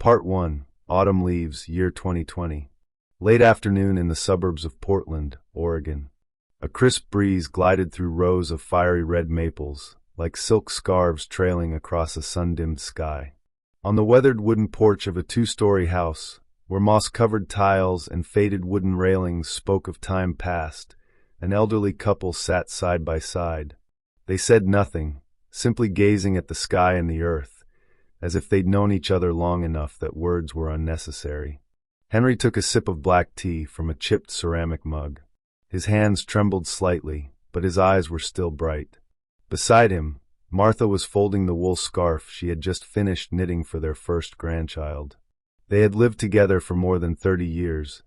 Part 1, Autumn Leaves, Year 2020. Late afternoon in the suburbs of Portland, Oregon. A crisp breeze glided through rows of fiery red maples, like silk scarves trailing across a sun-dimmed sky. On the weathered wooden porch of a two-story house, where moss-covered tiles and faded wooden railings spoke of time past, an elderly couple sat side by side. They said nothing, simply gazing at the sky and the earth, as if they'd known each other long enough that words were unnecessary. Henry took a sip of black tea from a chipped ceramic mug. His hands trembled slightly, but his eyes were still bright. Beside him, Martha was folding the wool scarf she had just finished knitting for their first grandchild. They had lived together for more than 30 years,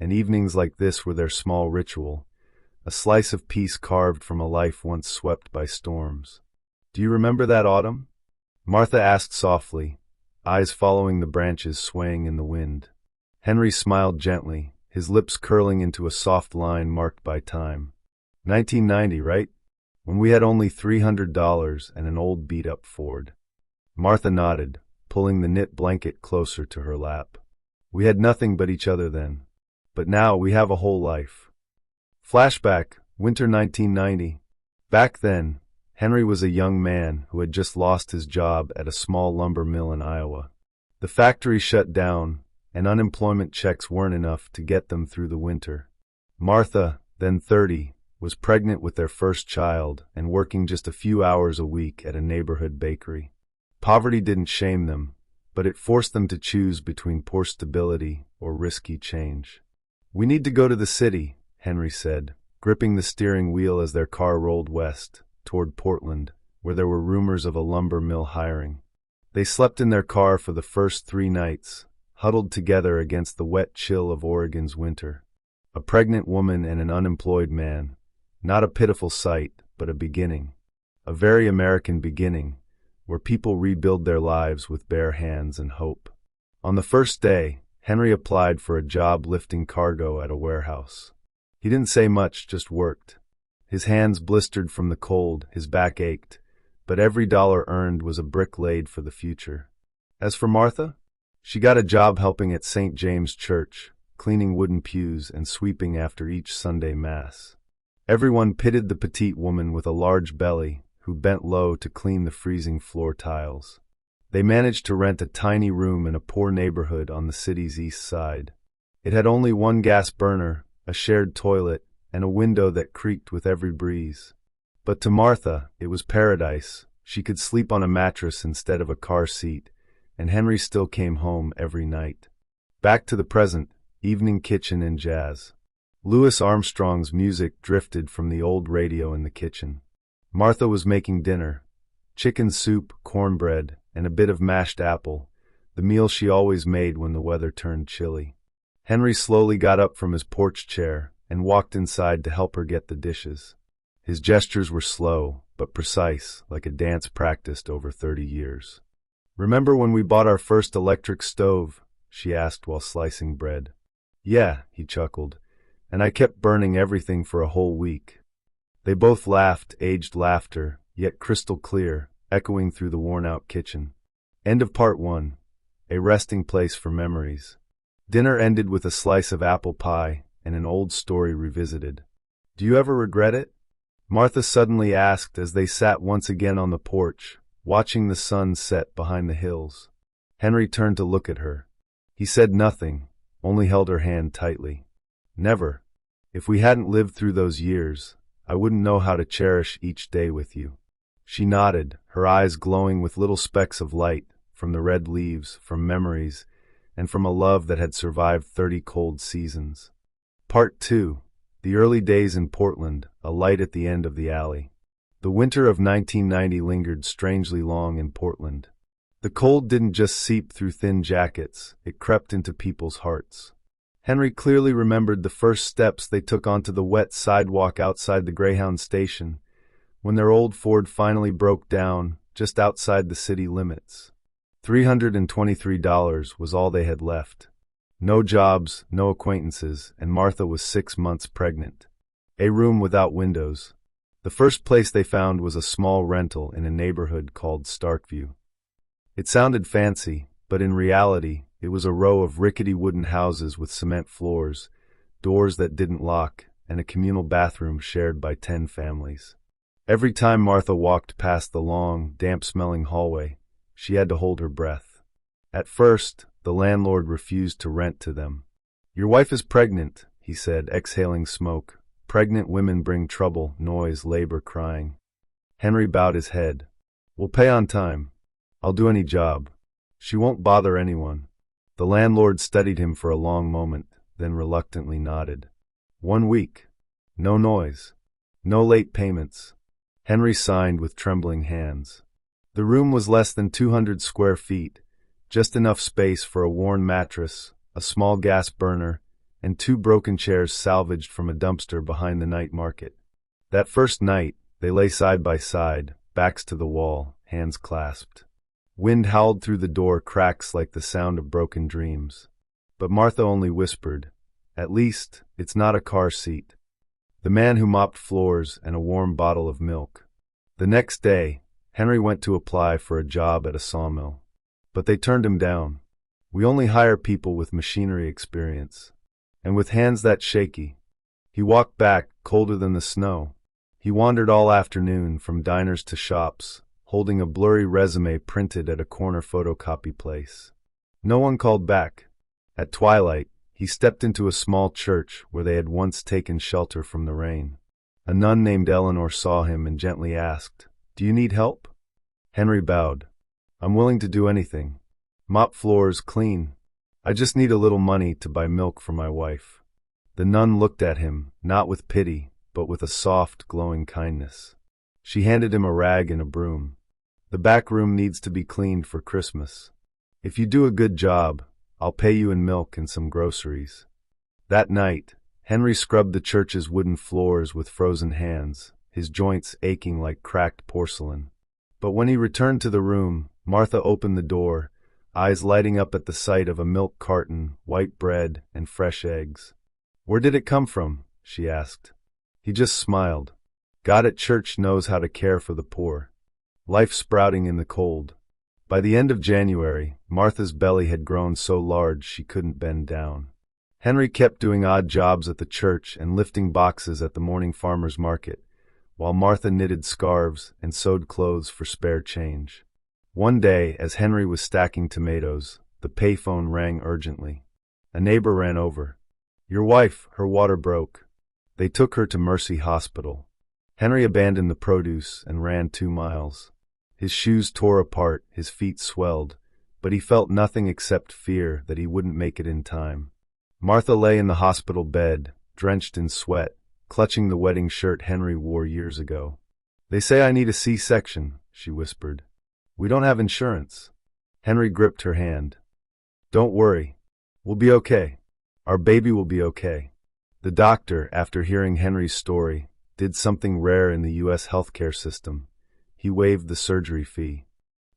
and evenings like this were their small ritual, a slice of peace carved from a life once swept by storms. "Do you remember that autumn?" Martha asked softly, eyes following the branches swaying in the wind. Henry smiled gently, his lips curling into a soft line marked by time. 1990, right? When we had only $300 and an old beat-up Ford. Martha nodded, pulling the knit blanket closer to her lap. We had nothing but each other then. But now we have a whole life. Flashback, winter 1990. Back then, Henry was a young man who had just lost his job at a small lumber mill in Iowa. The factory shut down, and unemployment checks weren't enough to get them through the winter. Martha, then 30, was pregnant with their first child and working just a few hours a week at a neighborhood bakery. Poverty didn't shame them, but it forced them to choose between poor stability or risky change. "We need to go to the city," Henry said, gripping the steering wheel as their car rolled west, toward Portland, where there were rumors of a lumber mill hiring. They slept in their car for the first 3 nights, huddled together against the wet chill of Oregon's winter. A pregnant woman and an unemployed man. Not a pitiful sight, but a beginning. A very American beginning, where people rebuild their lives with bare hands and hope. On the first day, Henry applied for a job lifting cargo at a warehouse. He didn't say much, just worked. His hands blistered from the cold, his back ached, but every dollar earned was a brick laid for the future. As for Martha, she got a job helping at St. James Church, cleaning wooden pews and sweeping after each Sunday Mass. Everyone pitied the petite woman with a large belly who bent low to clean the freezing floor tiles. They managed to rent a tiny room in a poor neighborhood on the city's east side. It had only one gas burner, a shared toilet, and a window that creaked with every breeze. But to Martha, it was paradise. She could sleep on a mattress instead of a car seat, and Henry still came home every night. Back to the present, evening kitchen and jazz. Louis Armstrong's music drifted from the old radio in the kitchen. Martha was making dinner. Chicken soup, cornbread, and a bit of mashed apple, the meal she always made when the weather turned chilly. Henry slowly got up from his porch chair and walked inside to help her get the dishes. His gestures were slow, but precise, like a dance practiced over 30 years. "Remember when we bought our first electric stove?" she asked while slicing bread. "Yeah," he chuckled, "and I kept burning everything for a whole week." They both laughed, aged laughter, yet crystal clear, echoing through the worn-out kitchen. End of part 1. A resting place for memories. Dinner ended with a slice of apple pie and an old story revisited. "Do you ever regret it?" Martha suddenly asked as they sat once again on the porch, watching the sun set behind the hills. Henry turned to look at her. He said nothing, only held her hand tightly. "Never. If we hadn't lived through those years, I wouldn't know how to cherish each day with you." She nodded, her eyes glowing with little specks of light, from the red leaves, from memories, and from a love that had survived 30 cold seasons. Part 2. The early days in Portland, a light at the end of the alley. The winter of 1990 lingered strangely long in Portland. The cold didn't just seep through thin jackets, it crept into people's hearts. Henry clearly remembered the first steps they took onto the wet sidewalk outside the Greyhound station, when their old Ford finally broke down just outside the city limits. $323 was all they had left. No jobs, no acquaintances, and Martha was 6 months pregnant. A room without windows. The first place they found was a small rental in a neighborhood called Starkview. It sounded fancy, but in reality, it was a row of rickety wooden houses with cement floors, doors that didn't lock, and a communal bathroom shared by 10 families. Every time Martha walked past the long, damp-smelling hallway, she had to hold her breath. At first, the landlord refused to rent to them. "Your wife is pregnant," he said, exhaling smoke. "Pregnant women bring trouble, noise, labor, crying." Henry bowed his head. "We'll pay on time. I'll do any job. She won't bother anyone." The landlord studied him for a long moment, then reluctantly nodded. 1 week. No noise. No late payments. Henry signed with trembling hands. The room was less than 200 square feet, just enough space for a worn mattress, a small gas burner, and 2 broken chairs salvaged from a dumpster behind the night market. That first night, they lay side by side, backs to the wall, hands clasped. Wind howled through the door cracks like the sound of broken dreams. But Martha only whispered, "At least, it's not a car seat." The man who mopped floors and a warm bottle of milk. The next day, Henry went to apply for a job at a sawmill. But they turned him down. "We only hire people with machinery experience." And with hands that shaky, he walked back, colder than the snow. He wandered all afternoon from diners to shops, holding a blurry resume printed at a corner photocopy place. No one called back. At twilight, he stepped into a small church where they had once taken shelter from the rain. A nun named Eleanor saw him and gently asked, "Do you need help?" Henry bowed. "I'm willing to do anything. Mop floors, clean. I just need a little money to buy milk for my wife." The nun looked at him, not with pity, but with a soft, glowing kindness. She handed him a rag and a broom. "The back room needs to be cleaned for Christmas. If you do a good job, I'll pay you in milk and some groceries." That night, Henry scrubbed the church's wooden floors with frozen hands, his joints aching like cracked porcelain. But when he returned to the room, Martha opened the door, eyes lighting up at the sight of a milk carton, white bread, and fresh eggs. "Where did it come from?" she asked. He just smiled. "God at church knows how to care for the poor." Life sprouting in the cold. By the end of January, Martha's belly had grown so large she couldn't bend down. Henry kept doing odd jobs at the church and lifting boxes at the morning farmer's market, while Martha knitted scarves and sewed clothes for spare change. One day, as Henry was stacking tomatoes, the payphone rang urgently. A neighbor ran over. "Your wife, her water broke." They took her to Mercy Hospital. Henry abandoned the produce and ran 2 miles. His shoes tore apart, his feet swelled, but he felt nothing except fear that he wouldn't make it in time. Martha lay in the hospital bed, drenched in sweat, clutching the wedding shirt Henry wore years ago. "They say I need a C-section," she whispered. "We don't have insurance." Henry gripped her hand. "Don't worry. We'll be okay. Our baby will be okay." The doctor, after hearing Henry's story, did something rare in the U.S. healthcare system. He waived the surgery fee.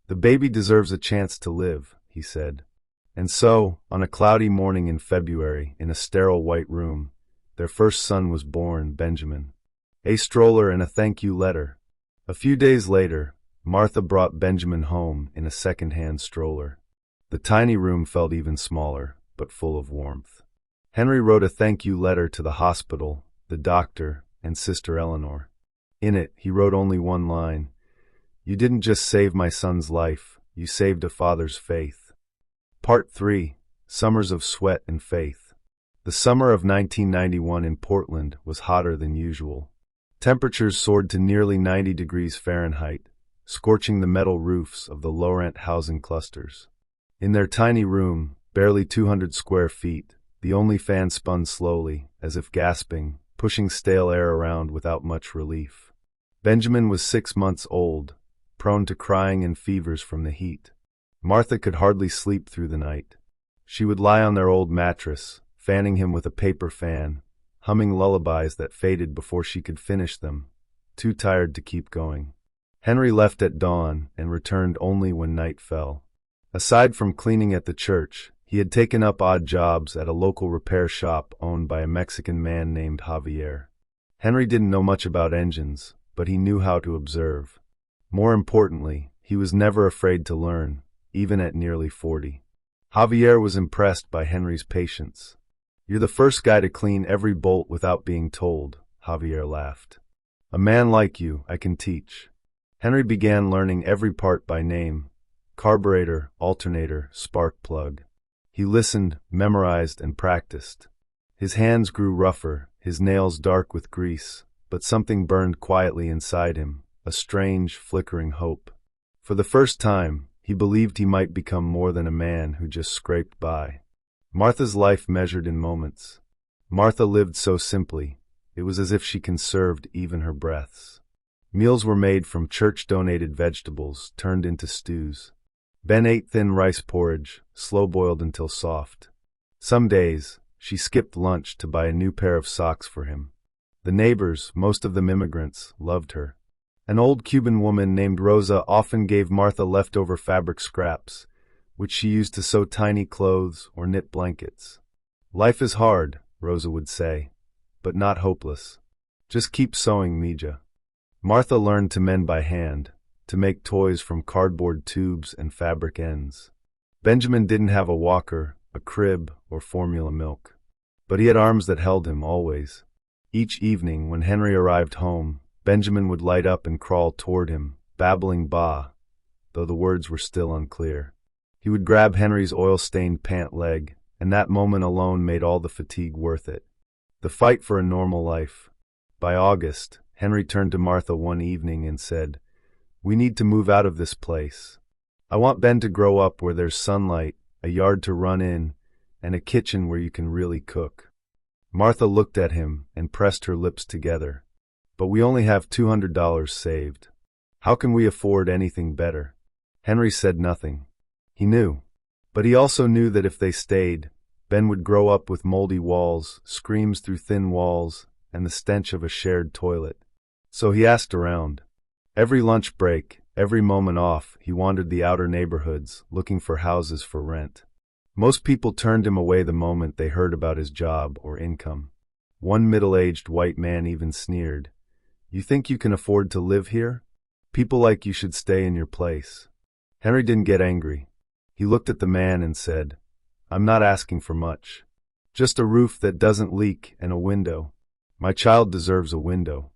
"The baby deserves a chance to live," he said. And so, on a cloudy morning in February, in a sterile white room, their first son was born, Benjamin. A stroller and a thank you letter. A few days later, Martha brought Benjamin home in a second-hand stroller. The tiny room felt even smaller, but full of warmth. Henry wrote a thank you letter to the hospital, the doctor, and Sister Eleanor. In it, he wrote only one line. "You didn't just save my son's life, you saved a father's faith." Part 3. Summers of Sweat and Faith. The summer of 1991 in Portland was hotter than usual. Temperatures soared to nearly 90 degrees Fahrenheit, scorching the metal roofs of the low-rent housing clusters. In their tiny room, barely 200 square feet, the only fan spun slowly, as if gasping, pushing stale air around without much relief. Benjamin was 6 months old, prone to crying and fevers from the heat. Martha could hardly sleep through the night. She would lie on their old mattress, fanning him with a paper fan, humming lullabies that faded before she could finish them, too tired to keep going. Henry left at dawn and returned only when night fell. Aside from cleaning at the church, he had taken up odd jobs at a local repair shop owned by a Mexican man named Javier. Henry didn't know much about engines, but he knew how to observe. More importantly, he was never afraid to learn, even at nearly 40. Javier was impressed by Henry's patience. "You're the first guy to clean every bolt without being told," Javier laughed. "A man like you, I can teach." Henry began learning every part by name: carburetor, alternator, spark plug. He listened, memorized, and practiced. His hands grew rougher, his nails dark with grease, but something burned quietly inside him, a strange, flickering hope. For the first time, he believed he might become more than a man who just scraped by. Martha's life measured in moments. Martha lived so simply, it was as if she conserved even her breaths. Meals were made from church-donated vegetables, turned into stews. Ben ate thin rice porridge, slow-boiled until soft. Some days, she skipped lunch to buy a new pair of socks for him. The neighbors, most of them immigrants, loved her. An old Cuban woman named Rosa often gave Martha leftover fabric scraps, which she used to sew tiny clothes or knit blankets. "Life is hard," Rosa would say, "but not hopeless. Just keep sewing, Mija." Martha learned to mend by hand, to make toys from cardboard tubes and fabric ends. Benjamin didn't have a walker, a crib, or formula milk. But he had arms that held him always. Each evening, when Henry arrived home, Benjamin would light up and crawl toward him, babbling "Ba," though the words were still unclear. He would grab Henry's oil-stained pant leg, and that moment alone made all the fatigue worth it. The fight for a normal life. By August, Henry turned to Martha one evening and said, "We need to move out of this place. I want Ben to grow up where there's sunlight, a yard to run in, and a kitchen where you can really cook." Martha looked at him and pressed her lips together. "But we only have $200 saved. How can we afford anything better?" Henry said nothing. He knew. But he also knew that if they stayed, Ben would grow up with moldy walls, screams through thin walls, and the stench of a shared toilet. So he asked around. Every lunch break, every moment off, he wandered the outer neighborhoods, looking for houses for rent. Most people turned him away the moment they heard about his job or income. One middle-aged white man even sneered, "You think you can afford to live here? People like you should stay in your place." Henry didn't get angry. He looked at the man and said, "I'm not asking for much. Just a roof that doesn't leak and a window. My child deserves a window."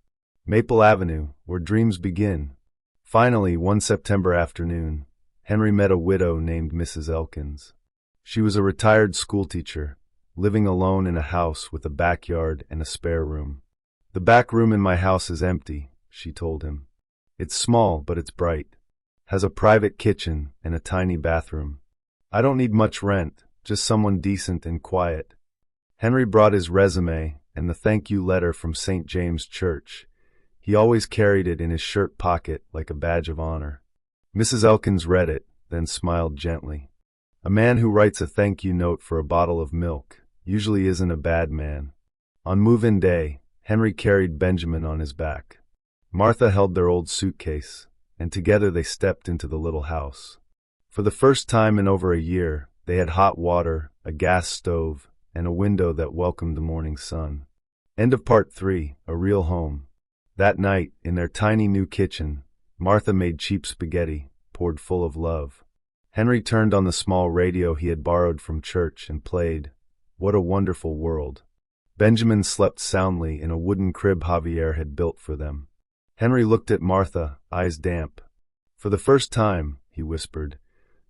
Maple Avenue, where dreams begin. Finally, one September afternoon, Henry met a widow named Mrs. Elkins. She was a retired schoolteacher, living alone in a house with a backyard and a spare room. "The back room in my house is empty," she told him. "It's small, but it's bright. Has a private kitchen and a tiny bathroom. I don't need much rent, just someone decent and quiet." Henry brought his resume and the thank you letter from St. James Church. He always carried it in his shirt pocket like a badge of honor. Mrs. Elkins read it, then smiled gently. A man who writes a thank you note for a bottle of milk usually isn't a bad man. On move-in day, Henry carried Benjamin on his back. Martha held their old suitcase, and together they stepped into the little house. For the first time in over a year, they had hot water, a gas stove, and a window that welcomed the morning sun. End of part 3, A Real Home. That night, in their tiny new kitchen, Martha made cheap spaghetti, poured full of love. Henry turned on the small radio he had borrowed from church and played, "What a Wonderful World." Benjamin slept soundly in a wooden crib Javier had built for them. Henry looked at Martha, eyes damp. "For the first time," he whispered,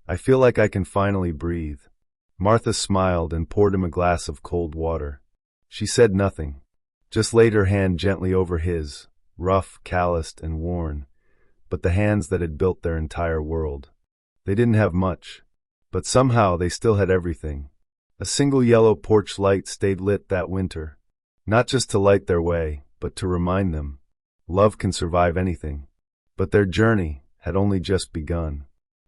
"I feel like I can finally breathe." Martha smiled and poured him a glass of cold water. She said nothing, just laid her hand gently over his, rough, calloused, and worn, but the hands that had built their entire world. They didn't have much, but somehow they still had everything. A single yellow porch light stayed lit that winter, not just to light their way, but to remind them, love can survive anything. But their journey had only just begun.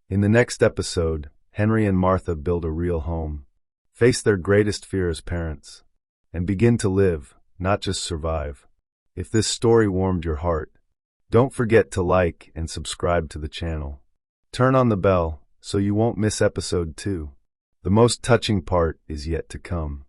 In the next episode, Henry and Martha build a real home, face their greatest fear as parents, and begin to live, not just survive. If this story warmed your heart, don't forget to like and subscribe to the channel. Turn on the bell so you won't miss episode 2. The most touching part is yet to come.